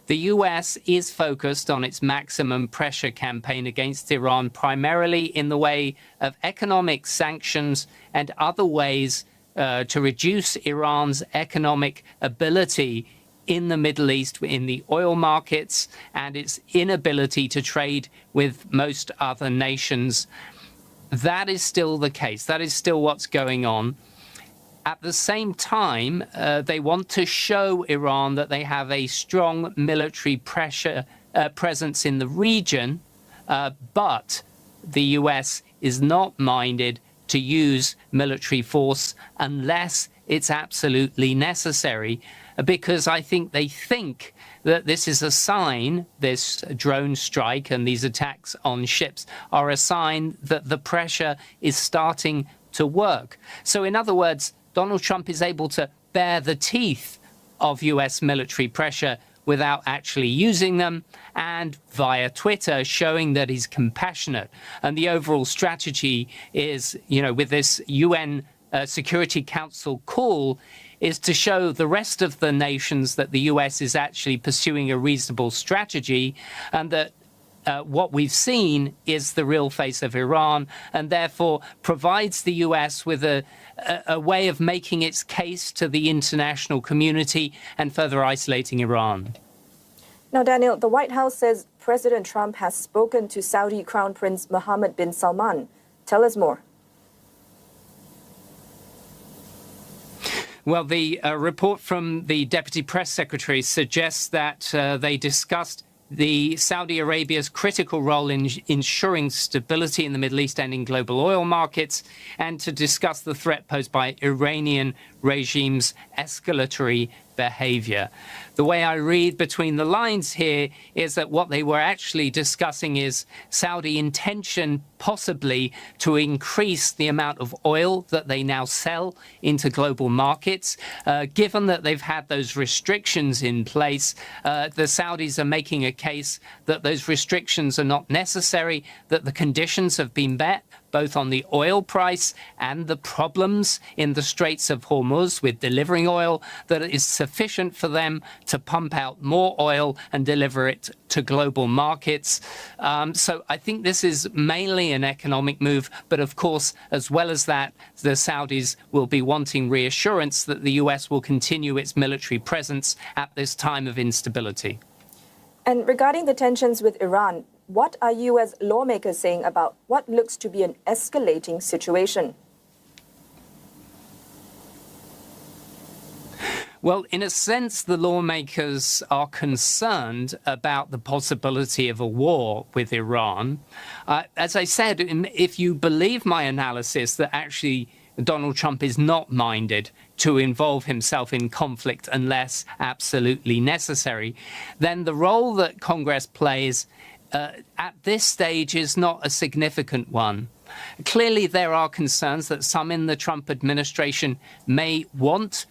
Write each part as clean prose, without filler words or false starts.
The US is focused on its maximum pressure campaign against Iran, primarily in the way of economic sanctions and other ways to reduce Iran's economic ability in the Middle East, in the oil markets, and its inability to trade with most other nations. That is still the case. That is still what's going on. At the same time, they want to show Iran that they have a strong military presence in the region, but the US is not minded to use military force unless it's absolutely necessary, because I think they think that this is a sign, this drone strike and these attacks on ships are a sign that the pressure is starting to work. So in other words, Donald Trump is able to bear the teeth of US military pressure without actually using them, and via Twitter showing that he's compassionate. And the overall strategy is, with this UN Security Council call, is to show the rest of the nations that the US is actually pursuing a reasonable strategy, and that what we've seen is the real face of Iran, and therefore provides the US with a way of making its case to the international community and further isolating Iran. Now, Daniel, the White House says President Trump has spoken to Saudi Crown Prince Mohammed bin Salman. Tell us more. Well, the report from the Deputy Press Secretary suggests that they discussed the Saudi Arabia's critical role in ensuring stability in the Middle East and in global oil markets, and to discuss the threat posed by Iranian regime's escalatory behavior. The way I read between the lines here is that what they were actually discussing is Saudi intention possibly to increase the amount of oil that they now sell into global markets. Given that they've had those restrictions in place, the Saudis are making a case that those restrictions are not necessary, that the conditions have been met, both on the oil price and the problems in the Straits of Hormuz with delivering oil, that it is sufficient for them to pump out more oil and deliver it to global markets. So I think this is mainly an economic move. But of course, as well as that, the Saudis will be wanting reassurance that the US will continue its military presence at this time of instability. And regarding the tensions with Iran, what are US lawmakers saying about what looks to be an escalating situation? Well, in a sense, the lawmakers are concerned about the possibility of a war with Iran. As I said, if you believe my analysis that actually Donald Trump is not minded to involve himself in conflict unless absolutely necessary, then the role that Congress plays at this stage is not a significant one. Clearly, there are concerns that some in the Trump administration may want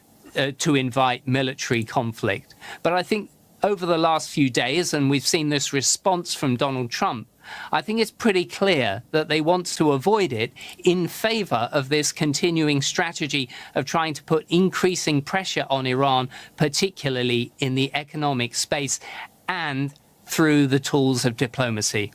to invite military conflict. But I think over the last few days, and we've seen this response from Donald Trump, I think it's pretty clear that they want to avoid it in favor of this continuing strategy of trying to put increasing pressure on Iran, particularly in the economic space and through the tools of diplomacy.